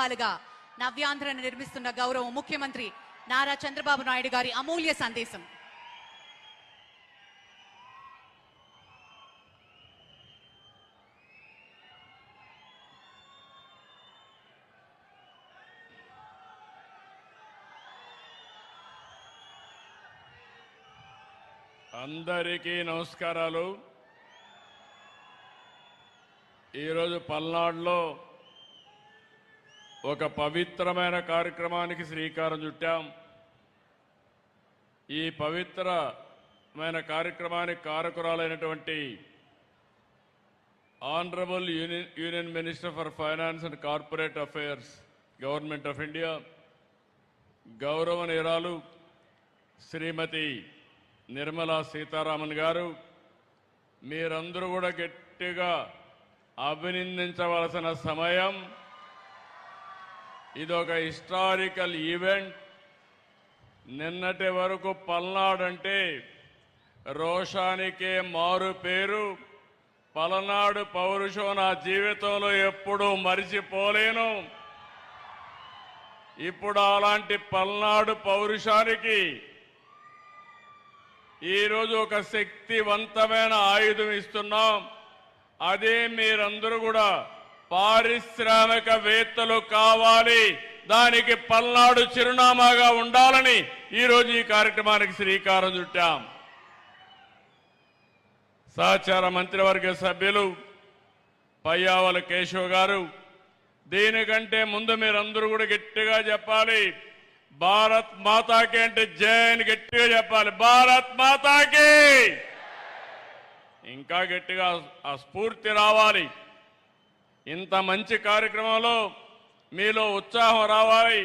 స్తంభాలుగా నవ్యాంధ్రను నిర్మిస్తున్న గౌరవ ముఖ్యమంత్రి నారా చంద్రబాబు నాయుడు గారి అమూల్య సందేశం. అందరికీ నమస్కారాలు. ఈరోజు పల్నాడులో ఒక పవిత్రమైన కార్యక్రమానికి శ్రీకారం చుట్టాం. ఈ పవిత్రమైన కార్యక్రమానికి కారకురాలైనటువంటి honourable union minister for finance and corporate affairs government of India గౌరవనీయురాలు శ్రీమతి నిర్మలా సీతారామన్ గారు, మీరందరూ కూడా గట్టిగా అభినందించవలసిన సమయం. ఇదొక హిస్టారికల్ ఈవెంట్. నిన్నటి వరకు పల్నాడు అంటే రోషానికే మారు పేరు. పలనాడు పౌరుషం నా జీవితంలో ఎప్పుడూ మరిచిపోలేను. ఇప్పుడు అలాంటి పల్నాడు పౌరుషానికి ఈరోజు ఒక శక్తివంతమైన ఆయుధం ఇస్తున్నాం. అదే మీరందరూ కూడా పారిశ్రామికవేత్తలు కావాలి, దానికి పల్నాడు చిరునామాగా ఉండాలని ఈరోజు ఈ కార్యక్రమానికి శ్రీకారం చుట్టాం. సహచార మంత్రివర్గ సభ్యులు పయ్యావుల కేశవ్ గారు, దీనికంటే ముందు మీరందరూ కూడా గట్టిగా చెప్పాలి, భారత్ మాతాకి అంటే జై అని గట్టిగా చెప్పాలి. భారత్ మాతాకి ఇంకా గట్టిగా ఆ స్ఫూర్తి రావాలి. ఇంత మంచి కార్యక్రమంలో మీలో ఉత్సాహం రావాలి.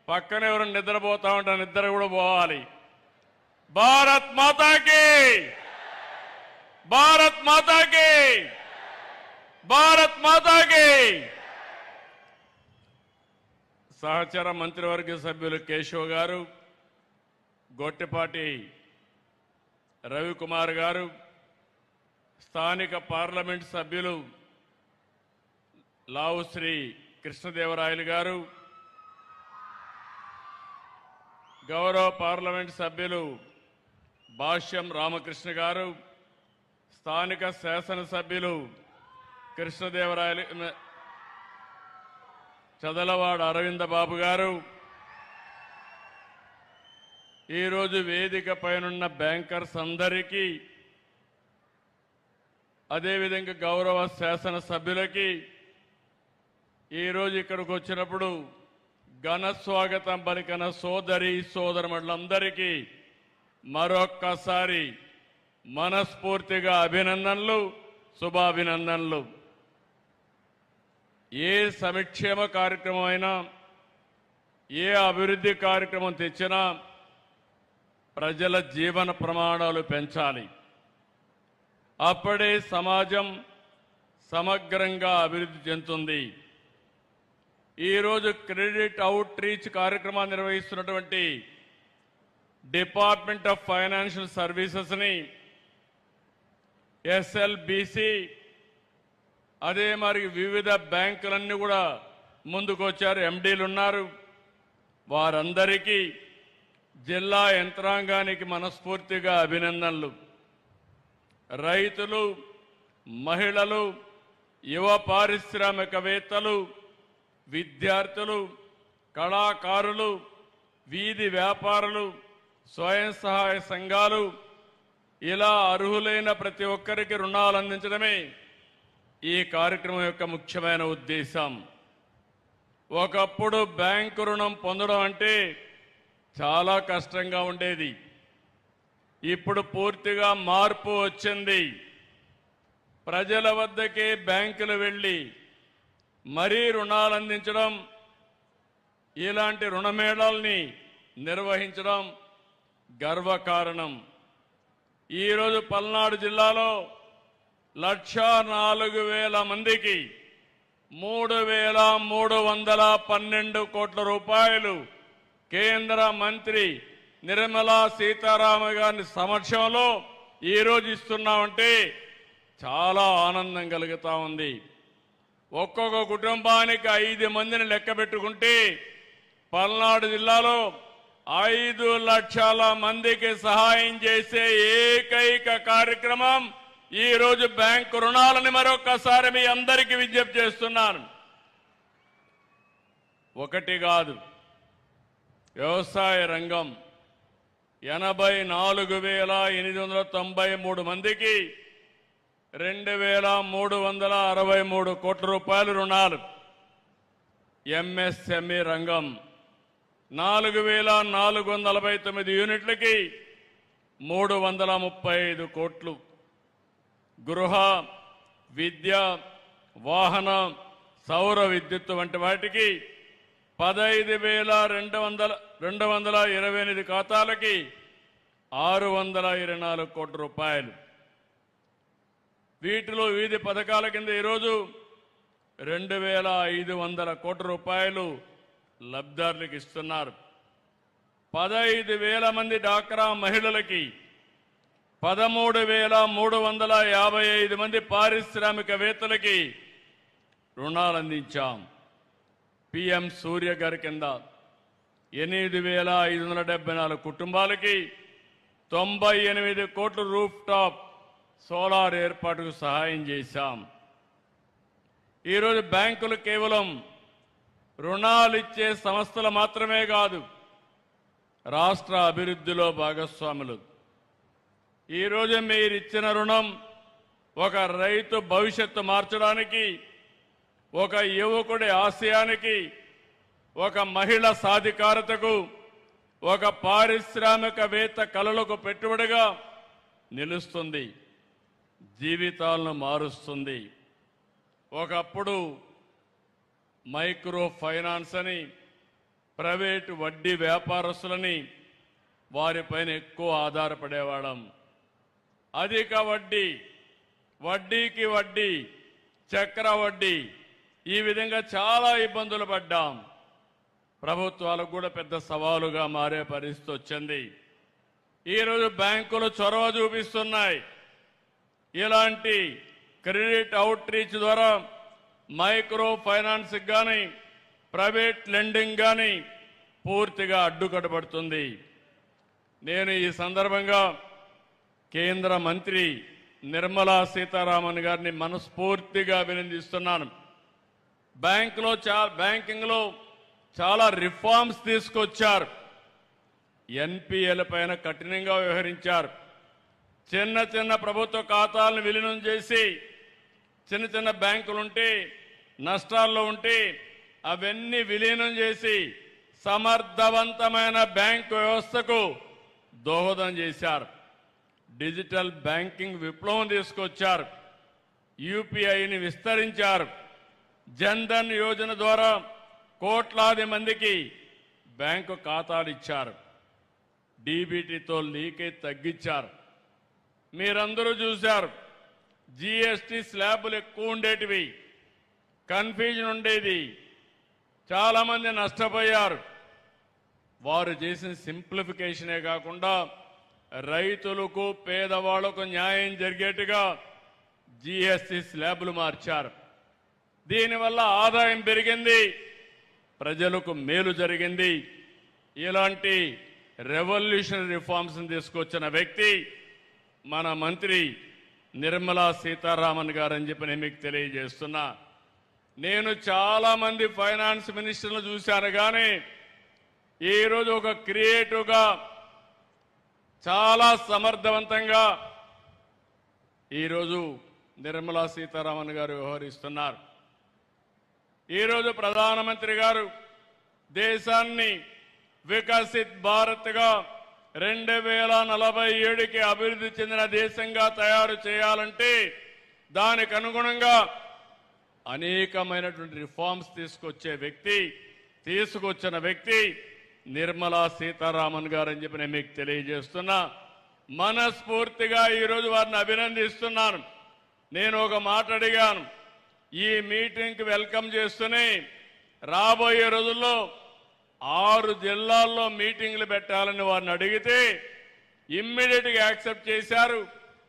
పక్కన ఎవరు నిద్రపోతా ఉంటే నిద్ర కూడా పోవాలి. భారత్ మాతాకి, భారత్ మాతాకి, భారత్ మాతాకి. సహచర మంత్రివర్గ సభ్యులు కేశవ్ గారు, గొట్టిపాటి రవికుమార్ గారు, స్థానిక పార్లమెంట్ సభ్యులు లావు శ్రీ కృష్ణదేవరాయలు గారు, గౌరవ పార్లమెంట్ సభ్యులు భాష్యం రామకృష్ణ గారు, స్థానిక శాసనసభ్యులు కృష్ణదేవరాయలు చదలవాడ అరవింద బాబు గారు, ఈరోజు వేదిక పైనున్న బ్యాంకర్స్ అందరికీ, అదేవిధంగా గౌరవ శాసనసభ్యులకి, ఈరోజు ఇక్కడికి వచ్చినప్పుడు ఘన స్వాగతం పలికిన సోదరి సోదరులందరికీ మరొక్కసారి మనస్ఫూర్తిగా అభినందనలు, శుభాభినందనలు. ఏ సంక్షేమ కార్యక్రమం అయినా, ఏ అభివృద్ధి కార్యక్రమం తెచ్చినా ప్రజల జీవన ప్రమాణాలు పెంచాలి. అప్పుడే సమాజం సమగ్రంగా అభివృద్ధి చెందుతుంది. ఈరోజు క్రెడిట్ అవుట్ రీచ్ కార్యక్రమాన్ని నిర్వహిస్తున్నటువంటి డిపార్ట్మెంట్ ఆఫ్ ఫైనాన్షియల్ సర్వీసెస్ని ఎస్ఎల్బిసి, అదే మరి వివిధ బ్యాంకులన్నీ కూడా ముందుకొచ్చారు, ఎండీలు ఉన్నారు. వారందరికీ జిల్లా యంత్రాంగానికి మనస్ఫూర్తిగా అభినందనలు. రైతులు, మహిళలు, యువ పారిశ్రామికవేత్తలు, విద్యార్థులు, కళాకారులు, వీధి వ్యాపారులు, స్వయం సహాయ సంఘాలు, ఇలా అర్హులైన ప్రతి ఒక్కరికి రుణాలు అందించడమే ఈ కార్యక్రమం యొక్క ముఖ్యమైన ఉద్దేశం. ఒకప్పుడు బ్యాంకు రుణం పొందడం అంటే చాలా కష్టంగా ఉండేది. ఇప్పుడు పూర్తిగా మార్పు వచ్చింది. ప్రజల వద్దకే బ్యాంకులు వెళ్ళి మరీ రుణాలు అందించడం, ఇలాంటి రుణమేళాల్ని నిర్వహించడం గర్వకారణం. ఈరోజు పల్నాడు జిల్లాలో 1,04,000 మందికి 3,312 కోట్ల రూపాయలు కేంద్ర మంత్రి నిర్మలా సీతారామన్ గారి సమక్షంలో ఈరోజు ఇస్తున్నామంటే చాలా ఆనందం కలుగుతా ఉంది. ఒక్కొక్క కుటుంబానికి 5 మందిని లెక్క పెట్టుకుంటే పల్నాడు జిల్లాలో 5 లక్షల మందికి సహాయం చేసే ఏకైక కార్యక్రమం ఈ రోజు బ్యాంకు రుణాలని మరొక్కసారి మీ అందరికీ విజ్ఞప్తి చేస్తున్నాను. ఒకటి కాదు, వ్యవసాయ రంగం 84,893 మందికి 2,363 కోట్ల రూపాయలు రుణాలు. ఎంఎస్ఎంఈ రంగం 4,449 యూనిట్లకి 335 కోట్లు. గృహ, విద్య, వాహన, సౌర విద్యుత్ వంటి వాటికి 15,228 ఖాతాలకి 624 కోట్ల రూపాయలు. వీటిలో వివిధ పథకాల కింద ఈరోజు 2,500 కోట్ల రూపాయలు లబ్ధిదారులకు ఇస్తున్నారు. 15,000 మంది డాక్రా మహిళలకి, 13,355 మంది పారిశ్రామికవేత్తలకి రుణాలు అందించాం. పిఎం సూర్య గారి కింద 8,574 కుటుంబాలకి 98 కోట్ల రూఫ్ టాప్ సోలార్ ఏర్పాటుకు సహాయం చేశాం. ఈరోజు బ్యాంకులు కేవలం రుణాలిచ్చే సంస్థలు మాత్రమే కాదు, రాష్ట్ర అభివృద్ధిలో భాగస్వాములు. ఈరోజు మీరిచ్చిన రుణం ఒక రైతు భవిష్యత్తు మార్చడానికి, ఒక యువకుడి ఆశయానికి, ఒక మహిళ సాధికారతకు, ఒక పారిశ్రామికవేత్త కలలకు పెట్టుబడిగా నిలుస్తుంది, జీవితాలను మారుస్తుంది. ఒకప్పుడు మైక్రో ఫైనాన్స్ అని ప్రైవేటు వడ్డీ వ్యాపారస్తులని వారిపైన ఎక్కువ ఆధారపడేవాళ్ళం. అధిక వడ్డీ, వడ్డీకి వడ్డీ, చక్ర వడ్డీ, ఈ విధంగా చాలా ఇబ్బందులు పడ్డాం. ప్రభుత్వాలకు కూడా పెద్ద సవాలుగా మారే పరిస్థితి వచ్చింది. ఈరోజు బ్యాంకులు చొరవ చూపిస్తున్నాయి. ఇలాంటి క్రెడిట్ అవుట్ రీచ్ ద్వారా మైక్రో ఫైనాన్స్ కానీ ప్రైవేట్ లెండింగ్ కానీ పూర్తిగా అడ్డుకట్టబడుతుంది. నేను ఈ సందర్భంగా కేంద్ర మంత్రి నిర్మలా సీతారామన్ గారిని మనస్ఫూర్తిగా అభినందిస్తున్నాను. బ్యాంకింగ్లో చాలా రిఫార్మ్స్ తీసుకొచ్చారు. ఎన్పిఎల పైన కఠినంగా వ్యవహరించారు. చిన్న చిన్న ప్రభుత్వ ఖాతాలను విలీనం చేసి చిన్న చిన్న బ్యాంకులుంటే నష్టాల్లో ఉంటే అవన్నీ విలీనం చేసి సమర్థవంతమైన బ్యాంకు వ్యవస్థకు దోహదం చేశారు. డిజిటల్ బ్యాంకింగ్ విప్లవం తీసుకొచ్చారు. యూపీఐని విస్తరించారు. జన్ధన్ యోజన ద్వారా కోట్లాది మందికి బ్యాంకు ఖాతాలు ఇచ్చారు. డీబీటీతో లీకేజ్ తగ్గించారు. మీరందరూ చూశారు, జీఎస్టీ స్లాబులు ఎక్కువ ఉండేటివి, కన్ఫ్యూజన్ ఉండేది, చాలా మంది నష్టపోయారు. వారు చేసిన సింప్లిఫికేషనే కాకుండా రైతులకు, పేదవాళ్లకు న్యాయం జరిగేట్టుగా జీఎస్టీ స్లాబులు మార్చారు. దీనివల్ల ఆదాయం పెరిగింది, ప్రజలకు మేలు జరిగింది. ఇలాంటి రెవల్యూషనరీ రిఫార్మ్స్ తీసుకొచ్చిన వ్యక్తి మన మంత్రి నిర్మలా సీతారామన్ గారు అని చెప్పి నేను మీకు తెలియజేస్తున్నా. నేను చాలా మంది ఫైనాన్స్ మినిస్టర్లు చూశాను, కానీ ఈరోజు ఒక క్రియేటివ్గా చాలా సమర్థవంతంగా ఈరోజు నిర్మలా సీతారామన్ గారు వ్యవహరిస్తున్నారు. ఈరోజు ప్రధానమంత్రి గారు దేశాన్ని వికసిత్ భారత్గా 2047కి అభివృద్ధి చెందిన దేశంగా తయారు చేయాలంటే దానికి అనుగుణంగా అనేకమైనటువంటి రిఫార్మ్స్ తీసుకొచ్చిన వ్యక్తి నిర్మలా సీతారామన్ గారు అని చెప్పి నేను మీకు తెలియజేస్తున్నా. మనస్ఫూర్తిగా ఈరోజు వారిని అభినందిస్తున్నాను. నేను ఒక మాట అడిగాను, ఈ మీటింగ్కి వెల్కమ్ చేస్తూనే రాబోయే రోజుల్లో 6 జిల్లాల్లో మీటింగ్లు పెట్టాలని వారిని అడిగితే ఇమ్మీడియట్ గా యాక్సెప్ట్ చేశారు.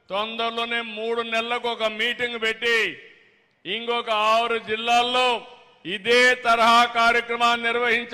తొందరలోనే 3 నెలలకు ఒక మీటింగ్ పెట్టి ఇంకొక 6 జిల్లాల్లో ఇదే తరహా కార్యక్రమాన్ని నిర్వహించ